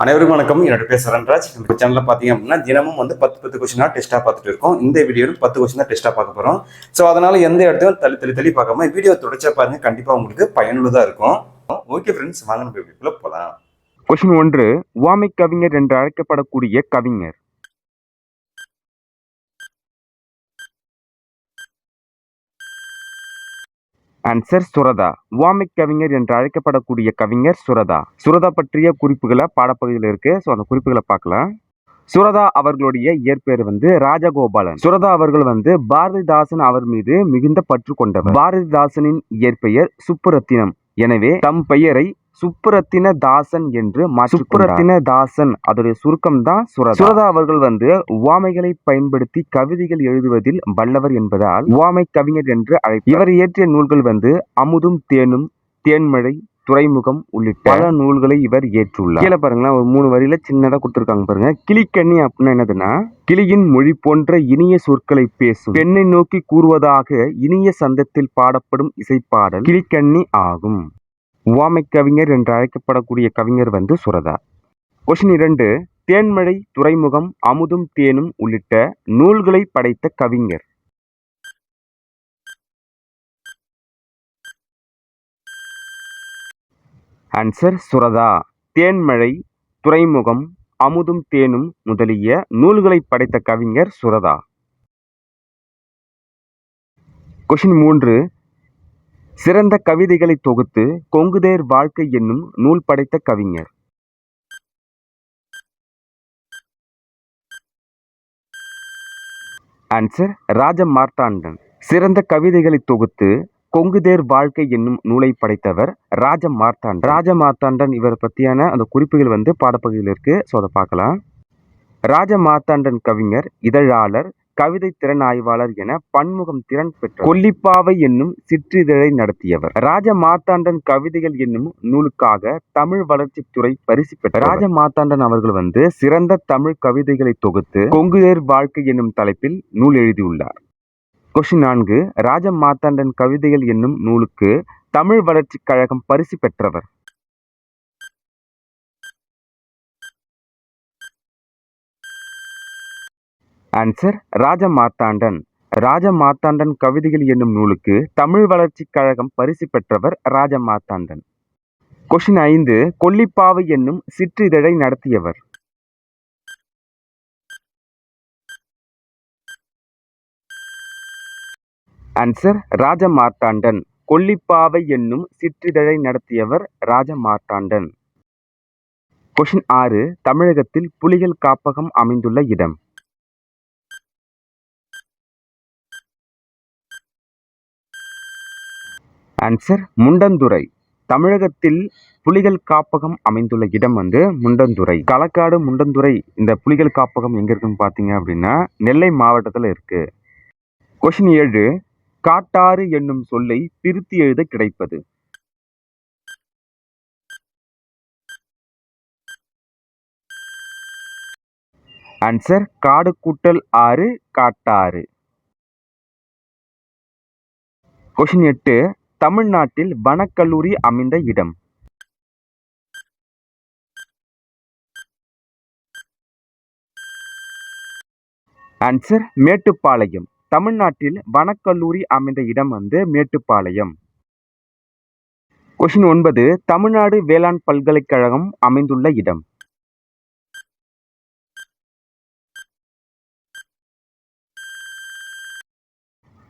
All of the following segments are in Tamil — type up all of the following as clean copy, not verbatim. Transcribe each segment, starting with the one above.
அனைவருக்கும் வணக்கம். என்னோட பேர் சரண்ராஜ். நம்ம சேனலில் பார்த்தீங்க அப்படின்னா தினமும் வந்து 10 கொஸ்டினாக டெஸ்ட்டாக பார்த்துட்டு இருக்கோம். இந்த வீடியோவில் 10 கொஸ்டின் தான் டெஸ்ட்டாக பார்க்க போகிறோம். ஸோ அதனால் எந்த இடத்தையும் தள்ளி பார்க்காம வீடியோ தொடர்ச்சியாக பாருங்கள். கண்டிப்பாக உங்களுக்கு பயனுள்ளதாக இருக்கும். ஓகே ஃப்ரெண்ட்ஸ், வாங்க நம்ம வீடியோக்குள்ளே போகலாம். கொஸ்டின் 1. உவமை கவிஞர் என்று அழைக்கப்படக்கூடிய கவிஞர். ஆன்சர் சுரதா. உவமை கவிஞர் என்று அழைக்கப்படக்கூடிய கவிஞர் சுரதா. சுரதா பற்றிய குறிப்புகளை பாடப்பகுதியில் இருக்கு. ஸோ அந்த குறிப்புகளை பார்க்கலாம். சுரதா அவர்களுடைய இயற்பெயர் வந்து ராஜகோபாலன். சுரதா அவர்கள் வந்து பாரதிதாசன் அவர் மீது மிகுந்த பற்று கொண்டவர். பாரதிதாசனின் இயற்பெயர் சுப்புரத்தினம். எனவே தம் பெயரை சுப்புரத்தின தாசன் என்று சுப்புரத்தின தாசன் அதோடைய சுருக்கம் தான் சுரதா. சுரதா அவர்கள் வந்து உவமைகளை பயன்படுத்தி கவிதைகள் எழுதுவதில் வல்லவர் என்பதால் உவமை கவிஞர் என்று அழைப்பார். இவர் இயற்றிய நூல்கள் வந்து அமுதும் தேனும், தேன்மழை, துறைமுகம் உள்ளிட்ட பல நூல்களை இவர் ஏற்றுள்ளார். கீழே பாருங்களா, ஒரு 3 வரியில சின்னதா கொடுத்துருக்காங்க பாருங்க. கிளிக்கண்ணி அப்படின்னா என்னதுன்னா, கிளியின் மொழி போன்ற இனிய சொற்களை பேசும் பெண்ணை நோக்கி கூறுவதாக இனிய சந்தத்தில் பாடப்படும் இசைப்பாடல் கிளிக்கண்ணி ஆகும். உவமை கவிஞர் என்று அழைக்கப்படக்கூடிய கவிஞர் வந்து சுரதா. கொஸ்டின் 2. தேன்மழை, துறைமுகம், அமுதும் தேனும் உள்ளிட்ட நூல்களை படைத்த கவிஞர். ஆன்சர் சுரதா. தேன்மழை, துறைமுகம், அமுதும் தேனும் முதலிய நூல்களை படைத்த கவிஞர் சுரதா. கொஸ்டின் 3. சிறந்த கவிதைகளை தொகுத்து கொங்குதேர் வாழ்க்கை என்னும் நூல் படைத்த கவிஞர். ஆன்சர் ராஜமார்த்தாண்டன். சிறந்த கவிதைகளை தொகுத்து கொங்குதேர் வாழ்க்கை என்னும் நூலை படைத்தவர் ராஜமார்த்தாண்டன். ராஜமார்த்தாண்டன் இவர் பற்றியான அந்த குறிப்புகள் வந்து பாடப்பகுதியில் இருக்கு. ஸோ அதை பார்க்கலாம். ராஜமார்த்தாண்டன் கவிஞர், இதழாளர், கவிதை திறன் ஆய்வாளர் என பன்முகம் திறன் பெற்ற கொல்லிப்பாவை என்னும் சிற்றிதழை நடத்தியவர். ராஜமார்த்தாண்டன் கவிதைகள் என்னும் நூலுக்காக தமிழ் வளர்ச்சித்துறை பரிசு பெற்ற ராஜமார்த்தாண்டன் அவர்கள் வந்து சிறந்த தமிழ் கவிதைகளை தொகுத்து கொங்குதேர் வாழ்க்கை என்னும் தலைப்பில் நூல் எழுதியுள்ளார். கொஸ்டின் 4. ராஜமார்த்தாண்டன் கவிதைகள் என்னும் நூலுக்கு தமிழ் வளர்ச்சி கழகம் பரிசு பெற்றவர். ஆன்சர் ராஜமார்த்தாண்டன். ராஜமார்த்தாண்டன் கவிதைகள் என்னும் நூலுக்கு தமிழ் வளர்ச்சி கழகம் பரிசு பெற்றவர் ராஜமார்த்தாண்டன். கொஸ்டின் 5. கொல்லிப்பாவை என்னும் சிற்றிதழை நடத்தியவர். ஆன்சர் ராஜமார்த்தாண்டன். கொல்லிப்பாவை என்னும் சிற்றிதழை நடத்தியவர் ராஜமார்த்தாண்டன். கொஸ்டின் 6. தமிழகத்தில் புலிகள் காப்பகம் அமைந்துள்ள இடம். ஆன்சர் முண்டந்துறை. தமிழகத்தில் புலிகள் காப்பகம் அமைந்துள்ள இடம் வந்து முண்டந்துறை. களக்காடு முண்டந்துறை இந்த புலிகள் காப்பகம் எங்க இருக்குன்னு பார்த்தீங்க அப்படின்னா நெல்லை மாவட்டத்தில் இருக்கு. கொஸ்டின் 7. காட்டாறு என்னும் சொல்லை பிரித்து எழுத கிடைப்பது. ஆன்சர் காடு கூட்டல் ஆறு, காட்டாறு. கொஸ்டின் 8. தமிழ்நாட்டில் வனக்கல்லூரி அமைந்த இடம். ஆன்சர் மேட்டுப்பாளையம். தமிழ்நாட்டில் வனக்கல்லூரி அமைந்த இடம் வந்து மேட்டுப்பாளையம். கொஸ்டின் 9. தமிழ்நாடு வேளாண் பல்கலைக்கழகம் அமைந்துள்ள இடம்.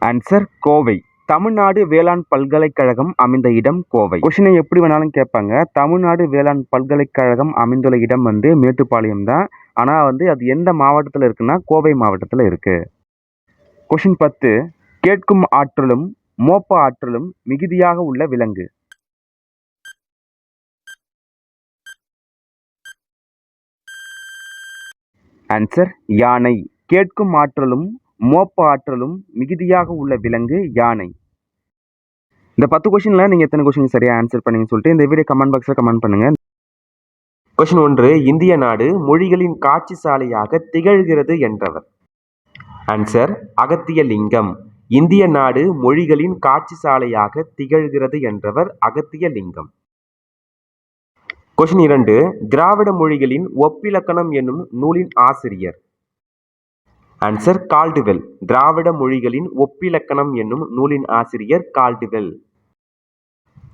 ஆன்சர் கோவை. தமிழ்நாடு வேளாண் பல்கலைக்கழகம் அமைந்த இடம் கோவை. கொஸ்டினை எப்படி வேணாலும் கேட்பாங்க. தமிழ்நாடு வேளாண் பல்கலைக்கழகம் அமைந்துள்ள இடம் வந்து மேட்டுப்பாளையம் தான். ஆனால் வந்து அது எந்த மாவட்டத்தில் இருக்குன்னா கோவை மாவட்டத்தில் இருக்கு. கொஸ்டின் 10. கேட்கும் ஆற்றலும் மோப்ப ஆற்றலும் மிகுதியாக உள்ள விலங்கு. ஆன்சர் யானை. கேட்கும் ஆற்றலும் மோப்ப ஆற்றலும் மிகுதியாக உள்ள விலங்கு யானை. இந்த 10 கொஸ்டின்ல நீங்க எத்தனை கொஸ்டின் சரியா ஆன்சர் பண்ணீங்கன்னு சொல்லிட்டு இந்த வீடியோ கமெண்ட் பாக்ஸ்ல கமெண்ட் பண்ணுங்க. கொஸ்டின் 1. இந்திய நாடு மொழிகளின் காட்சி சாலையாக திகழ்கிறது என்றவர். ஆன்சர் அகத்தியலிங்கம். இந்திய நாடு மொழிகளின் காட்சி சாலையாக திகழ்கிறது என்றவர் அகத்தியலிங்கம். கொஸ்டின் 2. திராவிட மொழிகளின் ஒப்பிலக்கணம் என்னும் நூலின் ஆசிரியர். Answer Caldwell. திராவிட மொழிகளின் ஒப்பிலக்கணம் என்னும் நூலின் ஆசிரியர் கால்டுவெல்.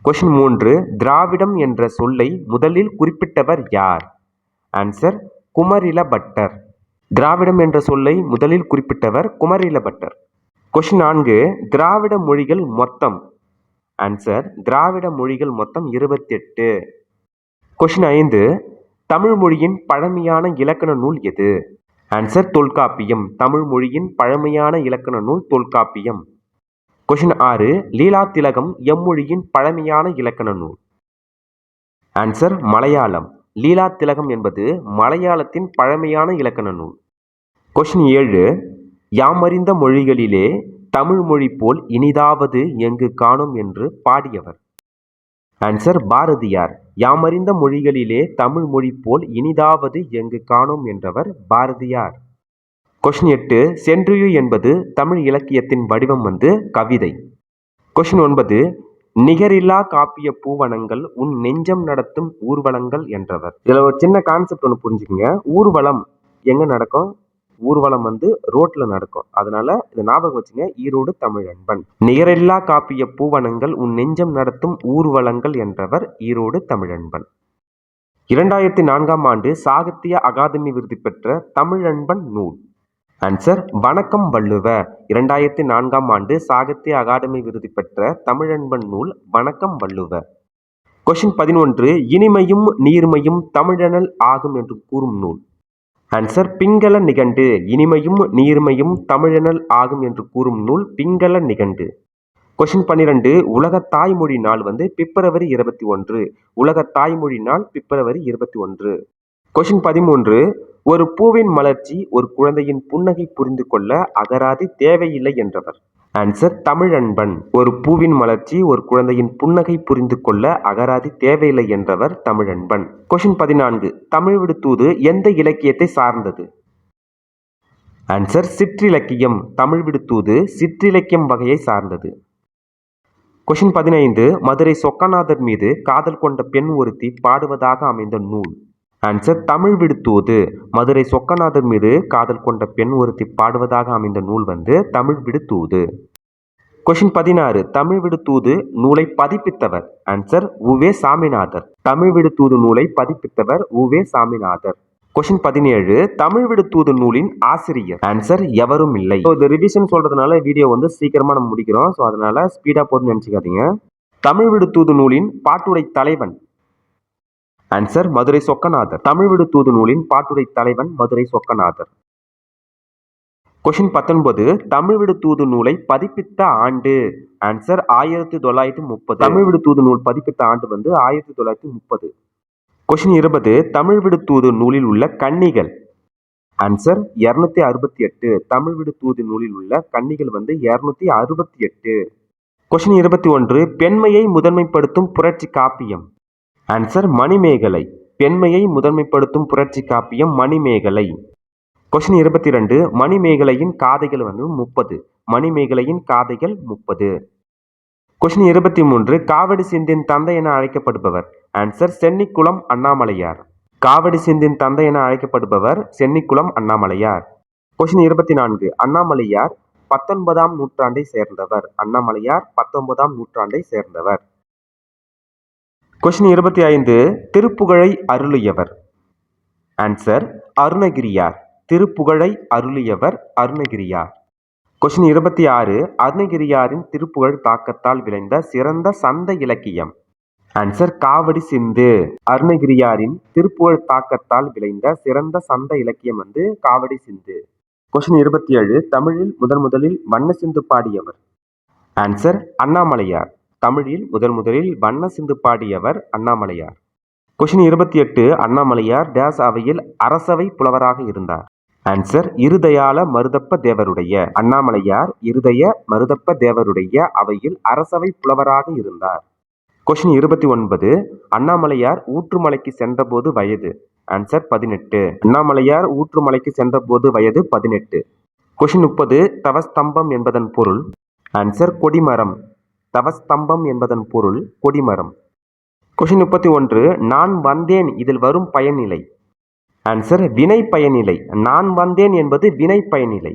கொஸ்டின் 3. திராவிடம் என்ற சொல்லை முதலில் குறிப்பிட்டவர் யார்? ஆன்சர் குமரிலபட்டர். திராவிடம் என்ற சொல்லை முதலில் குறிப்பிட்டவர் குமரிலபட்டர். கொஸ்டின் 4. திராவிட மொழிகள் மொத்தம். ஆன்சர் திராவிட மொழிகள் மொத்தம் 28. கொஸ்டின் 5. தமிழ் மொழியின் பழமையான இலக்கண நூல் எது? ஆன்சர் தொல்காப்பியம். தமிழ் மொழியின் பழமையான இலக்கண நூல் தொல்காப்பியம். கொஸ்டின் 6. லீலா திலகம் எம்மொழியின் பழமையான இலக்கண நூல்? ஆன்சர் மலையாளம். லீலா திலகம் என்பது மலையாளத்தின் பழமையான இலக்கண நூல். கொஸ்டின் 7. யாமறிந்த மொழிகளிலே தமிழ் மொழி போல் இனிதாவது எங்கு காணோம் என்று பாடியவர்? ஆன்சர் பாரதியார். யாமறிந்த மொழிகளிலே தமிழ் மொழி போல் இனிதாவது எங்கு காணோம் என்றவர் பாரதியார். கொஸ்டின் 8. சென்றியு என்பது தமிழ் இலக்கியத்தின் வடிவம் கவிதை. கொஸ்டின் 9. நிகரில்லா காப்பிய பூவனங்கள் உன் நெஞ்சம் நடத்தும் ஊர்வலங்கள் என்றவர். இதுல ஒரு சின்ன கான்செப்ட் ஒன்று புரிஞ்சுக்கங்க. ஊர்வலம் எங்க நடக்கும்? ஊர்வலம் ரோட்ல நடக்கும். அதனால இதை ஞாபகம் வச்சுங்க. ஈரோடு தமிழன்பன். நிகரில்லா காப்பிய பூவனங்கள் உன் நெஞ்சம் நடத்தும் ஊர்வலங்கள் என்றவர் ஈரோடு தமிழன்பன். 2004ஆம் ஆண்டு சாகித்ய அகாதமி விருது பெற்ற தமிழன்பன் நூல்? ஆன்சர் வணக்கம் வள்ளுவ. 2004ஆம் ஆண்டு சாகித்ய அகாதமி விருது பெற்ற தமிழன்பன் நூல் வணக்கம் வள்ளுவ. கொஸ்டின் 11. இனிமையும் நீர்மையும் தமிழனல் ஆகும் என்று கூறும் நூல்? ஆன்சர் பிங்கள நிகண்டு. இனிமையும் நீர்மையும் தமிழனல் ஆகும் என்று கூறும் நூல் பிங்கள நிகண்டு. கொஸ்டின் 12. உலக தாய்மொழி நாள் பிப்ரவரி 21. உலக தாய்மொழி நாள் பிப்ரவரி 21. கொஸ்டின் 13. ஒரு பூவின் மலர்ச்சி ஒரு குழந்தையின் புன்னகை புரிந்து கொள்ள அகராதி தேவையில்லை என்றவர்? ஆன்சர் தமிழன்பன். ஒரு பூவின் மலர்ச்சி ஒரு குழந்தையின் புன்னகை புரிந்து கொள்ள அகராதி தேவையில்லை என்றவர் தமிழன்பன். கொஸ்டின் 14. தமிழ் விடுதூது எந்த இலக்கியத்தை சார்ந்தது? ஆன்சர் சிற்றிலக்கியம். தமிழ் விடுதூது சிற்றிலக்கியம் வகையை சார்ந்தது. கொஸ்டின் 15. மதுரை சொக்கநாதர் மீது காதல் கொண்ட பெண் ஒருத்தி பாடுவதாக அமைந்த நூல்? ஆன்சர் தமிழ் விடுதூது. மதுரை சொக்கநாதர் மீது காதல் கொண்ட பெண் ஒருத்தி பாடுவதாக அமைந்த நூல் தமிழ் விடுதூது. கொஸ்டின் 16. தமிழ் விடுதூது நூலை பதிப்பித்தவர்? ஆன்சர் உவே சாமிநாதர். தமிழ் விடுதூது நூலை பதிப்பித்தவர் உவே சாமிநாதர். கொஸ்டின் 17. தமிழ் விடுதூது நூலின் ஆசிரியர்? ஆன்சர் எவரும் இல்லை. இது ரிவிஷன் சொல்றதுனால வீடியோ சீக்கிரமா நம்ம முடிக்கிறோம். ஸோ அதனால ஸ்பீடா போதுன்னு நினைச்சுக்காதீங்க. தமிழ் விடுதூது நூலின் பாட்டுடை தலைவன்? ஆன்சர் மதுரை சொக்கநாதர். தமிழ் விடுதூது நூலின் பாட்டுடை தலைவன் மதுரை சொக்கநாதர். கொஸ்டின் 19. தமிழ் விடுதூது நூலை பதிப்பித்த ஆண்டு? ஆன்சர் 1930. தமிழ் விடுதூது நூல் பதிப்பித்த ஆண்டு 1930. கொஸ்டின் 20. தமிழ் விடுதூது நூலில் உள்ள கன்னிகள்? ஆன்சர் 268. தமிழ் விடுதூது நூலில் உள்ள கன்னிகள் 268. கொஸ்டின் 21. பெண்மையை முதன்மைப்படுத்தும் புரட்சி காப்பியம்? ஆன்சர் மணிமேகலை. பெண்மையை முதன்மைப்படுத்தும் புரட்சி காப்பியம் மணிமேகலை. கொஸ்டின் 22. மணிமேகலையின் காதைகள் 30. மணிமேகலையின் காதைகள் 30. கொஸ்டின் 23. காவடி சிந்தின் தந்தை என அழைக்கப்படுபவர்? ஆன்சர் சென்னிக்குளம் அண்ணாமலையார். காவடி சிந்தின் தந்தை என அழைக்கப்படுபவர் சென்னிக்குளம் அண்ணாமலையார். கொஸ்டின் 24. அண்ணாமலையார் 19ஆம் நூற்றாண்டை சேர்ந்தவர்? அண்ணாமலையார் 19ஆம் நூற்றாண்டை சேர்ந்தவர். கொஸ்டின் 25. திருப்புகழை அருளியவர்? ஆன்சர் அருணகிரியார். திருப்புகழை அருளியவர் அருணகிரியார். கொஸ்டின் 26. அருணகிரியாரின் திருப்புகழ் தாக்கத்தால் விளைந்த சிறந்த சந்த இலக்கியம்? ஆன்சர் காவடி சிந்து. அருணகிரியாரின் திருப்புகழ் தாக்கத்தால் விளைந்த சிறந்த சந்த இலக்கியம் காவடி சிந்து. கொஸ்டின் 27. தமிழில் முதலில் வண்ண சிந்து பாடியவர்? ஆன்சர் அண்ணாமலையார். தமிழில் முதலில் வண்ண சிந்து பாடியவர் அண்ணாமலையார். கொஸ்டின் 28. அண்ணாமலையார் டேஸ் அவையில் அரசவை புலவராக இருந்தார்? ஆன்சர் இருதயால மருதப்ப தேவருடைய. அண்ணாமலையார் இருதய மருதப்ப தேவருடைய அவையில் அரசவை புலவராக இருந்தார். கொஸ்டின் 29. அண்ணாமலையார் ஊற்றுமலைக்கு சென்றபோது வயது? ஆன்சர் 18. அண்ணாமலையார் ஊற்றுமலைக்கு சென்றபோது வயது 18. கொஸ்டின் 30. தவஸ்தம்பம் என்பதன் பொருள்? ஆன்சர் கொடிமரம். தவஸ்தம்பம் என்பதன் பொருள் கொடிமரம். கொஷின் 31 நான் வந்தேன் இதில் வரும் பயனிலை. ஆன்சர் வினை பயனிலை. நான் வந்தேன் என்பது வினை பயனிலை.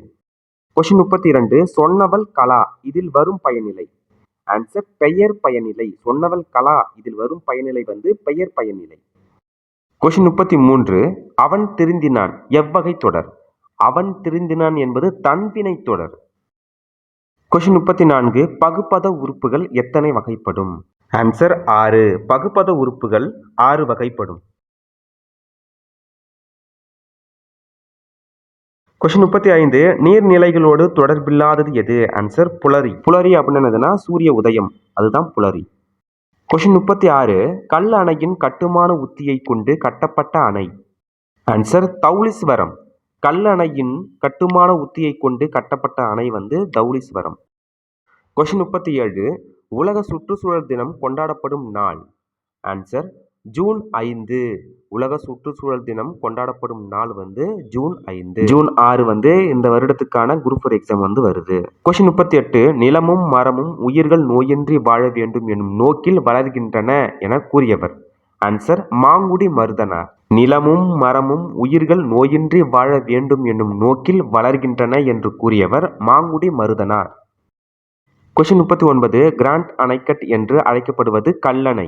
கொஷின் 32 சொன்னவள் கலா இதில் வரும் பயனிலை. ஆன்சர் பெயர் பயனிலை. சொன்னவள் கலா இதில் வரும் பயனிலை வந்து பெயர் பயனிலை. கொஷின் 33 அவன் திருந்தினான் எவ்வகை தொடர். அவன் திருந்தினான் என்பது தன்வினை தொடர். கொஷின் 34 பகுபத உறுப்புகள் எத்தனை வகைப்படும். ஆன்சர் 6. பகுபத உறுப்புகள் 6 வகைப்படும். கொஷின் 35 நீர்நிலைகளோடு தொடர்பில்லாதது எது. ஆன்சர் புலரி. புலரி அப்படின்னு என்னதுன்னா சூரிய உதயம், அதுதான் புலரி. கொஷின் 36 கல் அணையின் கட்டுமான உத்தியை கொண்டு கட்டப்பட்ட அணை. ஆன்சர் தௌலீஸ்வரம். கல் அணையின் கட்டுமான உத்தியை கொண்டு கட்டப்பட்ட அணை வந்து தௌலீஸ்வரம். கொஷின் 37 உலக சுற்றுச்சூழல் தினம் கொண்டாடப்படும் நாள். Answer June 5. உலக சுற்றுச்சூழல் தினம் கொண்டாடப்படும் நாள் வந்து ஜூன் 5. ஜூன் 6 வந்து இந்த வருடத்துக்கான குரூப் 4 எக்ஸாம் வந்து வருது. கொஷின் 38 நிலமும் மரமும் உயிர்கள் நோயின்றி வாழ வேண்டும் எனும் நோக்கில் வளர்கின்றன என கூறியவர். ஆன்சர் மாங்குடி மருதனார். நிலமும் மரமும் உயிர்கள் நோயின்றி வாழ வேண்டும் என்னும் நோக்கில் வளர்கின்றன என்று கூறியவர் மாங்குடி மருதனார். கொஷின் 39 கிராண்ட் அணைக்கட் என்று அழைக்கப்படுவது கல்லணை.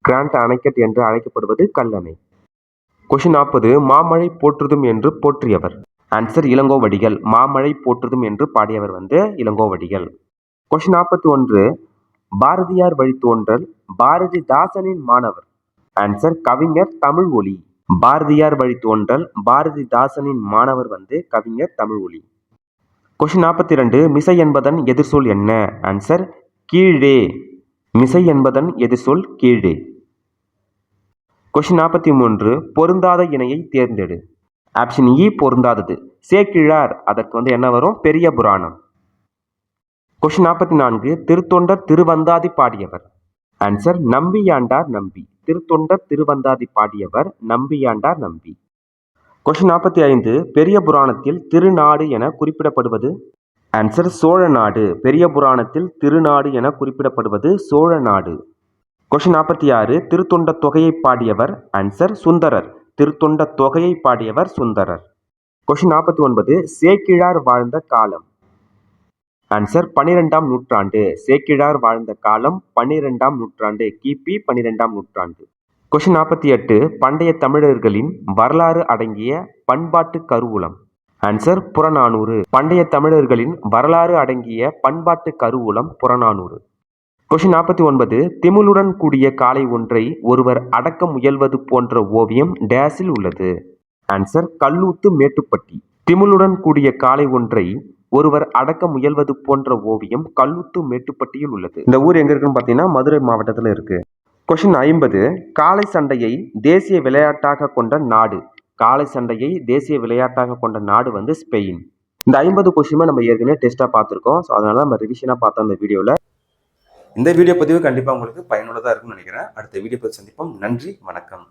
கிராண்ட் அணைக்கட் என்று அழைக்கப்படுவது கல்லணை. கொஷின் 40 மாமழை போற்றுதும் என்று போற்றியவர். ஆன்சர் இளங்கோவடிகள். மாமழை போற்றுதும் என்று பாடியவர் வந்து இளங்கோவடிகள். கொஷின் 41 பாரதியார் வழித்தோன்றல் பாரதிதாசனின் மாணவர். ஆன்சர் கவிஞர் தமிழ் ஒளி. பாரதியார் வழித்தோன்றல் பாரதிதாசனின் மாணவர் வந்து கவிஞர் தமிழ் ஒளி. கொஷின் 42 மிசை என்பதன் எதிர்சொல் என்ன. ஆன்சர் கீழே. மிசை என்பதன் எதிர்சொல் கீழே. கொஷின் 43 பொருந்தாத இணையை தேர்ந்தெடு. ஆப்ஷன் இ பொருந்தாதது. சேக்கிழார் அதற்கு வந்து என்ன வரும் பெரிய புராணம். கொஷின் 44 திருத்தொண்டர் திருவந்தாதி பாடியவர். ஆன்சர் நம்பியாண்டார் நம்பி. திருத்தொண்டர் திருவந்தாதி பாடியவர் நம்பியாண்டார் நம்பி. கொஷின் 45 பெரிய புராணத்தில் திருநாடு என குறிப்பிடப்படுவது. ஆன்சர் சோழநாடு. பெரிய புராணத்தில் திருநாடு என குறிப்பிடப்படுவது சோழநாடு. கொஷின் 46 திருத்தொண்ட தொகையை பாடியவர். ஆன்சர் சுந்தரர். திருத்தொண்ட தொகையை பாடியவர் சுந்தரர். கொஷின் 49 சேக்கிழார் வாழ்ந்த காலம். ஆன்சர் 12ஆம் நூற்றாண்டு. சேக்கிழார் வாழ்ந்த காலம் 12ஆம் நூற்றாண்டு, கிபி 12ஆம் நூற்றாண்டு. கொஷின் 48 பண்டைய தமிழர்களின் வரலாறு அடங்கிய பண்பாட்டு கருவூலம். ஆன்சர் புறநானூறு. பண்டைய தமிழர்களின் வரலாறு அடங்கிய பண்பாட்டு கருவூலம் புறநானூறு. கொஷின் 49 திமிலுடன் கூடிய காளை ஒன்றை ஒருவர் அடக்க முயல்வது போன்ற ஓவியம் டேஸில் உள்ளது. ஆன்சர் கல்லூத்து மேட்டுப்பட்டி. திமிலுடன் கூடிய காளை ஒன்றை ஒருவர் அடக்க முயல்வது போன்ற ஓவியம் கல்லூத்து மேட்டுப்பட்டியில் உள்ளது. இந்த ஊர் எங்க இருக்குன்னு பார்த்தீங்கன்னா மதுரை மாவட்டத்தில் இருக்கு. கொஷின் 50 காளை சண்டையை தேசிய விளையாட்டாக கொண்ட நாடு. காளை சண்டையை தேசிய விளையாட்டாக கொண்ட நாடு வந்து ஸ்பெயின். இந்த 50 கொஷினுமே நம்ம ஏற்கனவே டெஸ்ட்டாக பார்த்துருக்கோம். ஸோ அதனால நம்ம ரிவிஷனாக பார்த்தோம் இந்த வீடியோவில். இந்த வீடியோ பதிவு கண்டிப்பாக உங்களுக்கு பயனுள்ளதாக இருக்கும்னு நினைக்கிறேன். அடுத்த வீடியோ பதிவு சந்திப்போம். நன்றி, வணக்கம்.